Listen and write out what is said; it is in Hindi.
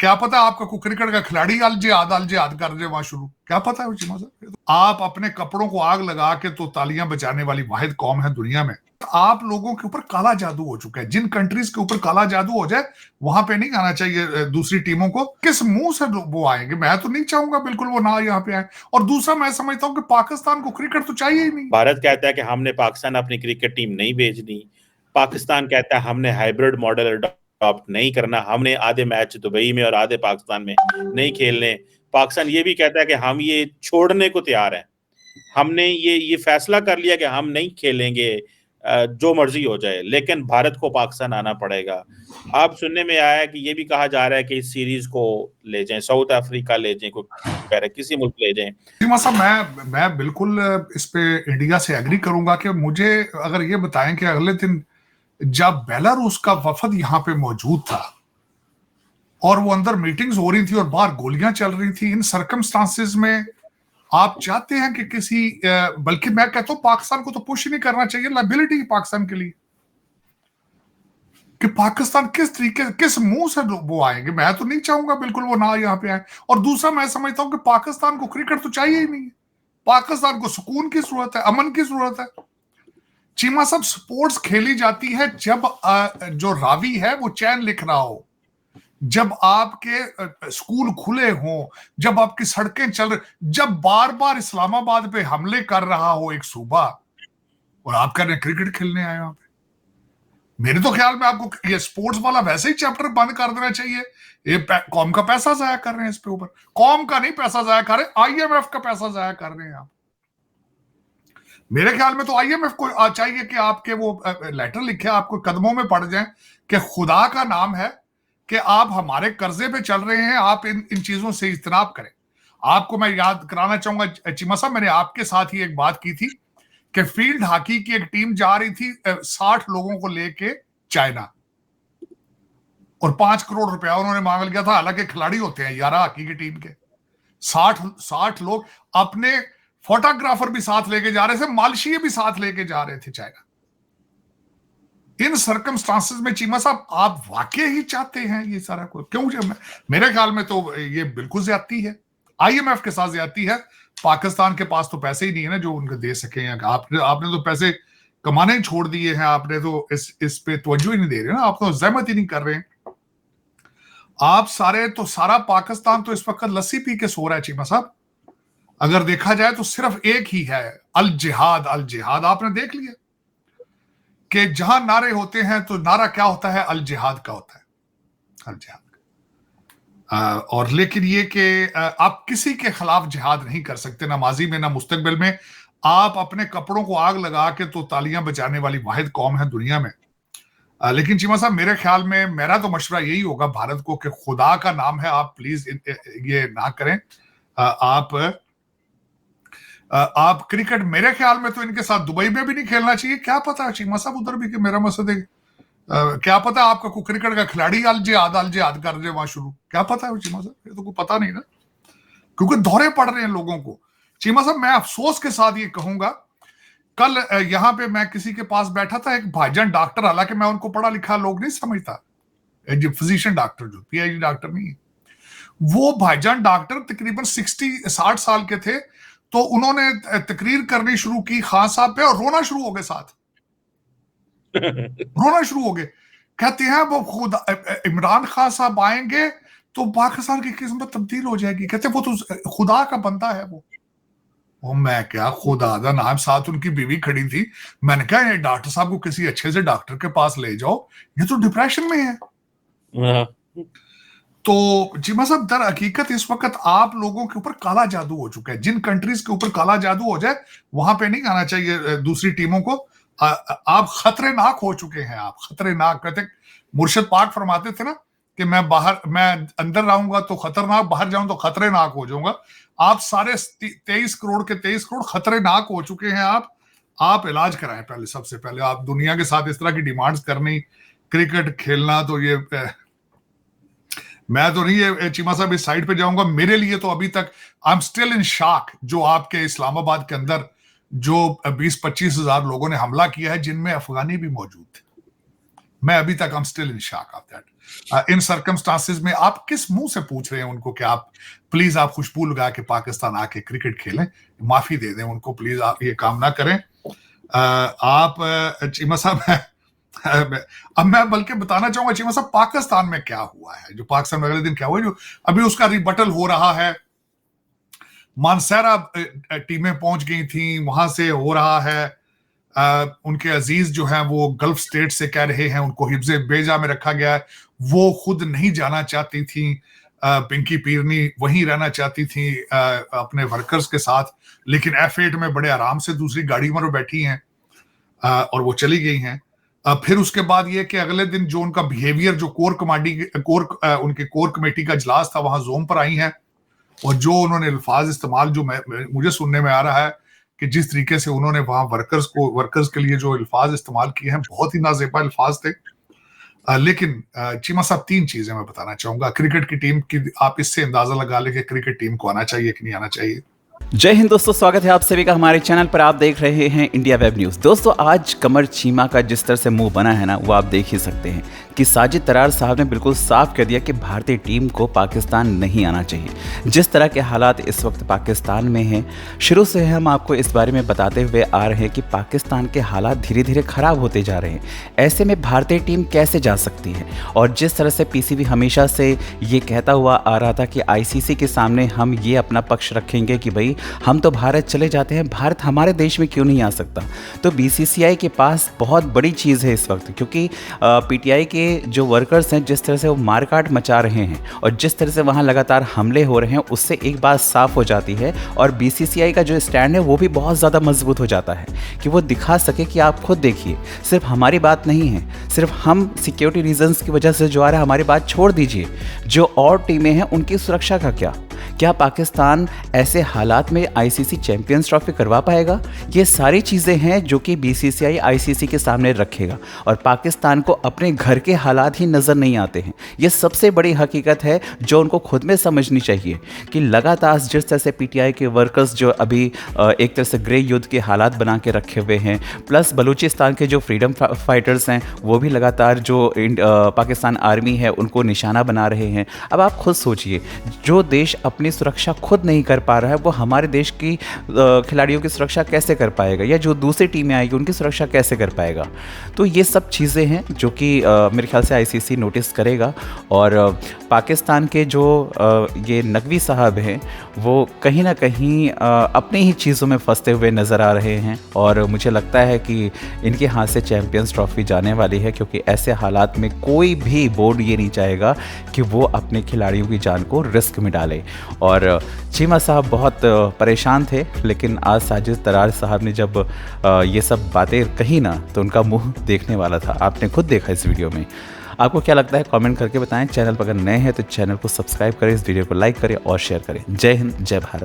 क्या पता आपका कोई क्रिकेट का खिलाड़ी अल जिहाद कर दे वहां शुरू, क्या पता है चीमा साहब। आप अपने कपड़ों को आग लगा के तो तालियां बजाने वाली वाहिद कौम है दुनिया में। आप लोगों के ऊपर काला जादू हो चुका है। जिन कंट्रीज के ऊपर काला जादू हो जाए वहां पे नहीं आना चाहिए दूसरी टीमों को। किस मुंह से वो आएंगे? मैं तो नहीं चाहूंगा बिल्कुल वो ना यहाँ पे आए। और दूसरा मैं समझता हूँ कि पाकिस्तान को क्रिकेट तो चाहिए ही नहीं। भारत कहता है कि हमने पाकिस्तान अपनी क्रिकेट टीम नहीं भेजनी, पाकिस्तान कहता है हमने हाइब्रिड मॉडल अडॉप्ट नहीं करना, हमने आधे मैच दुबई में और आधे पाकिस्तान में नहीं खेलने। पाकिस्तान ये भी कहता है कि हम ये छोड़ने को तैयार हैं, हमने ये फैसला कर लिया कि हम नहीं खेलेंगे, जो मर्जी हो जाए, लेकिन भारत को पाकिस्तान आना पड़ेगा। अब सुनने में आया है कि ये भी कहा जा रहा है कि इस सीरीज को ले जाएं, साउथ अफ्रीका ले जाएं, कोई कह रहा है किसी मुल्क ले जाएं। सीमा साहब मैं बिल्कुल इस पे इंडिया से एग्री करूंगा कि मुझे अगर ये बताएं कि अगले दिन जब बेलारूस का वफद यहां पे मौजूद था और वो अंदर मीटिंग्स हो रही थी और बाहर गोलियां चल रही थी, इन सर्कमस्टांसेस में आप चाहते हैं कि किसी बल्कि मैं कहता हूं पाकिस्तान को तो पुश नहीं करना चाहिए, लायबिलिटी पाकिस्तान के लिए, कि पाकिस्तान किस तरीके किस मुंह से वो आएंगे। मैं तो नहीं चाहूंगा बिल्कुल वो ना यहाँ पे आए। और दूसरा मैं समझता हूं कि पाकिस्तान को क्रिकेट तो चाहिए ही नहीं। पाकिस्तान को सुकून की जरूरत है, अमन की जरूरत है। चीमा साहब, स्पोर्ट्स खेली जाती है जब जो रावी है वो चैन लिख रहा हो, जब आपके स्कूल खुले हों, जब आपकी सड़कें चल रही, जब बार बार इस्लामाबाद पे हमले कर रहा हो एक सूबा और आप कह रहे हैं क्रिकेट खेलने आए वहां पे। मेरे तो ख्याल में आपको ये स्पोर्ट्स वाला वैसे ही चैप्टर बंद कर देना चाहिए। ये कौम का पैसा जाया कर रहे हैं इस पे ऊपर। कौम का नहीं पैसा जाया कर रहे, आईएमएफ का पैसा जाया कर रहे हैं आप। मेरे ख्याल में तो आईएमएफ को चाहिए कि आपके वो लेटर लिखे आपको कदमों में पड़ जाए कि खुदा का नाम है कि आप हमारे कर्जे पे चल रहे हैं, आप इन चीजों से इज्तनाब करें। आपको मैं याद कराना चाहूंगा चीमा साहब, मैंने आपके साथ ही एक बात की थी कि फील्ड हॉकी की एक टीम जा रही थी 60 लोगों को लेके चाइना, और 5 करोड़ रुपया उन्होंने मांग लिया था। हालांकि खिलाड़ी होते हैं 11 हॉकी की टीम के, 60 लोग अपने फोटोग्राफर भी साथ लेके जा रहे थे, मालशीय भी साथ लेके जा रहे थे चाइना। इन सर्कमस्टांसेस में चीमा साहब आप वाकई ही चाहते हैं ये सारा कुछ? क्यों? मेरे ख्याल में तो ये बिल्कुल ज्यादती है, आईएमएफ के साथ ज्यादती है। पाकिस्तान के पास तो पैसे ही नहीं है ना जो उनको दे सके। आपने तो पैसे कमाने ही छोड़ दिए हैं, आपने तो इस पे तवज्जो ही नहीं दे रहे ना, आप तो जहमत ही नहीं कर रहे हैं। आप सारा पाकिस्तान तो इस वक्त लस्सी पी के सो रहा है चीमा साहब। अगर देखा जाए तो सिर्फ एक ही है, अल जिहाद। अल जिहाद आपने देख लिया कि जहां नारे होते हैं तो नारा क्या होता है? अल जिहाद का होता है, अल जिहाद का। और लेकिन ये कि आप किसी के खिलाफ जिहाद नहीं कर सकते, ना माजी में ना मुस्तकबिल में। आप अपने कपड़ों को आग लगा के तो तालियां बजाने वाली वाहिद कौम है दुनिया में। लेकिन चीमा साहब, मेरे ख्याल में मेरा तो मशवरा यही होगा भारत को कि खुदा का नाम है, आप प्लीज ये ना करें। आप क्रिकेट, मेरे ख्याल में तो इनके साथ दुबई में भी नहीं खेलना चाहिए। क्या पता है चीमा साहब उधर भी कि मेरा मकसद है क्या पता आपका कोई क्रिकेट का खिलाड़ी अल जिहाद कर दे वहां शुरू, क्या पता है चीमा साहब? ये तो कोई पता नहीं ना, क्योंकि दौरे पड़ रहे हैं लोगों को। चीमा साहब, मैं अफसोस के साथ ये कहूंगा, कल यहां पे मैं किसी के पास बैठा था, एक भाईजान डॉक्टर, हालांकि मैं उनको पढ़ा लिखा लोग नहीं समझता, फिजिशियन डॉक्टर जो पीएचडी डॉक्टर नहीं है, वो भाईजान डॉक्टर तकरीबन 60 साल के थे। तो उन्होंने तकरीर करनी शुरू की खान साहब पे और रोना शुरू हो गए, साथ रोना शुरू हो गए। कहते हैं वो खुद इमरान खान साहब आएंगे तो पाकिस्तान की किस्मत तब्दील हो जाएगी। कहते वो तो खुदा का बंदा है वो मैं क्या, खुदा का नाम, साथ उनकी बीवी खड़ी थी। मैंने कहा ये डॉक्टर साहब को किसी अच्छे से डॉक्टर के पास ले जाओ, ये तो डिप्रेशन में है। तो चीमा साहब, दर हकीकत इस वक्त आप लोगों के ऊपर काला जादू हो चुका है। जिन कंट्रीज के ऊपर काला जादू हो जाए वहां पे नहीं आना चाहिए दूसरी टीमों को। आप खतरनाक हो चुके हैं, आप खतरनाक। कहते मुर्शिद पाक फरमाते थे ना कि मैं अंदर रहूंगा तो खतरनाक, बाहर जाऊं तो खतरनाक हो जाऊंगा। आप सारे 23 करोड़ के 23 करोड़ खतरनाक हो चुके हैं। आप इलाज कराएं पहले, सबसे पहले। आप दुनिया के साथ इस तरह की डिमांड्स करनी, क्रिकेट खेलना, तो ये मैं तो नहीं है चीमा साहब इस साइड पे जाऊंगा। मेरे लिए तो अभी तक I am still in shock, जो आपके इस्लामाबाद के अंदर जो 20-25 हजार लोगों ने हमला किया है, जिनमें अफगानी भी मौजूद थे। मैं अभी तक I'm still in shock of that. In circumstances में आप किस मुंह से पूछ रहे हैं उनको कि आप प्लीज आप खुशबू लगा के पाकिस्तान आके क्रिकेट खेलें, माफी दे दें उनको, प्लीज आप ये काम ना करें। आप चीमा साहब अब मैं बल्कि बताना चाहूंगा चीमा साहब पाकिस्तान में क्या हुआ है, जो पाकिस्तान में अगले दिन क्या हुआ, जो अभी उसका रिबटल हो रहा है। मानसेरा टीमें पहुंच गई थी, वहां से हो रहा है। उनके अजीज जो हैं वो गल्फ स्टेट से कह रहे हैं उनको हिब्जे बेजा में रखा गया है, वो खुद नहीं जाना चाहती थी। पिंकी पीरनी वहीं रहना चाहती थी अपने वर्कर्स के साथ, लेकिन F8 में बड़े आराम से दूसरी गाड़ी में बैठी हैं और वो चली गई हैं। फिर उसके बाद ये कि अगले दिन जो उनका बिहेवियर, जो उनके कोर कमेटी का इजलास था, वहां जोम पर आई हैं और जो उन्होंने अल्फाज इस्तेमाल, जो मुझे सुनने में आ रहा है कि जिस तरीके से उन्होंने वहां वर्कर्स के लिए जो अल्फाज इस्तेमाल किए हैं, बहुत ही नाज़ेबा अल्फाज थे। लेकिन चीमा साहब 3 चीजें मैं बताना चाहूंगा क्रिकेट की टीम की, आप इससे अंदाजा लगा लें कि क्रिकेट टीम को आना चाहिए कि नहीं आना चाहिए। जय हिंद दोस्तों, स्वागत है आप सभी का हमारे चैनल पर। आप देख रहे हैं इंडिया वेब न्यूज़। दोस्तों, आज कमर चीमा का जिस तरह से मुंह बना है ना, वो आप देख ही सकते हैं कि साजिद तरार साहब ने बिल्कुल साफ कर दिया कि भारतीय टीम को पाकिस्तान नहीं आना चाहिए। जिस तरह के हालात इस वक्त पाकिस्तान में हैं, शुरू से हम आपको इस बारे में बताते हुए आ रहे हैं कि पाकिस्तान के हालात धीरे धीरे ख़राब होते जा रहे हैं। ऐसे में भारतीय टीम कैसे जा सकती है? और जिस तरह से पीसीबी हमेशा से ये कहता हुआ आ रहा था कि आईसीसी के सामने हम ये अपना पक्ष रखेंगे कि भाई हम तो भारत चले जाते हैं, भारत हमारे देश में क्यों नहीं आ सकता। तो बीसीसीआई के पास बहुत बड़ी चीज़ है इस वक्त, क्योंकि पीटीआई के जो वर्कर्स हैं, जिस तरह से वो मारकाट मचा रहे हैं और जिस तरह से वहाँ लगातार हमले हो रहे हैं, उससे एक बात साफ हो जाती है और बीसीसीआई का जो स्टैंड है वो भी बहुत ज़्यादा मजबूत हो जाता है कि वो दिखा सके कि आप खुद देखिए, सिर्फ हमारी बात नहीं है, सिर्फ हम सिक्योरिटी रीजंस की वजह से जो आ रहा है, हमारी बात छोड़ दीजिए, जो और टीमें हैं उनकी सुरक्षा का क्या पाकिस्तान ऐसे हालात में आईसीसी चैंपियंस ट्रॉफी करवा पाएगा? ये सारी चीज़ें हैं जो कि बीसीसीआई आईसीसी के सामने रखेगा और पाकिस्तान को अपने घर के हालात ही नज़र नहीं आते हैं। ये सबसे बड़ी हकीकत है जो उनको खुद में समझनी चाहिए कि लगातार जिस तरह से पीटीआई के वर्कर्स जो अभी एक तरह से ग्रे युद्ध के हालात बना के रखे हुए हैं, प्लस बलूचिस्तान के जो फ्रीडम फाइटर्स हैं वो भी लगातार जो पाकिस्तान आर्मी है उनको निशाना बना रहे हैं। अब आप खुद सोचिए, जो देश अपनी सुरक्षा खुद नहीं कर पा रहा है, वो हमारे देश की खिलाड़ियों की सुरक्षा कैसे कर पाएगा, या जो दूसरी टीमें आएगी उनकी सुरक्षा कैसे कर पाएगा? तो ये सब चीज़ें हैं जो कि मेरे ख्याल से आईसीसी नोटिस करेगा और पाकिस्तान के जो ये नकवी साहब हैं वो कहीं ना कहीं अपनी ही चीज़ों में फंसते हुए नज़र आ रहे हैं और मुझे लगता है कि इनके हाथ से चैंपियंस ट्रॉफी जाने वाली है, क्योंकि ऐसे हालात में कोई भी बोर्ड ये नहीं चाहेगा कि वो अपने खिलाड़ियों की जान को रिस्क में डाले। और चीमा साहब बहुत परेशान थे, लेकिन आज साजिद तरार साहब ने जब ये सब बातें कही ना, तो उनका मुंह देखने वाला था। आपने खुद देखा इस वीडियो में। आपको क्या लगता है कमेंट करके बताएं। चैनल पर अगर नए हैं तो चैनल को सब्सक्राइब करें, इस वीडियो को लाइक करें और शेयर करें। जय हिंद, जय भारत।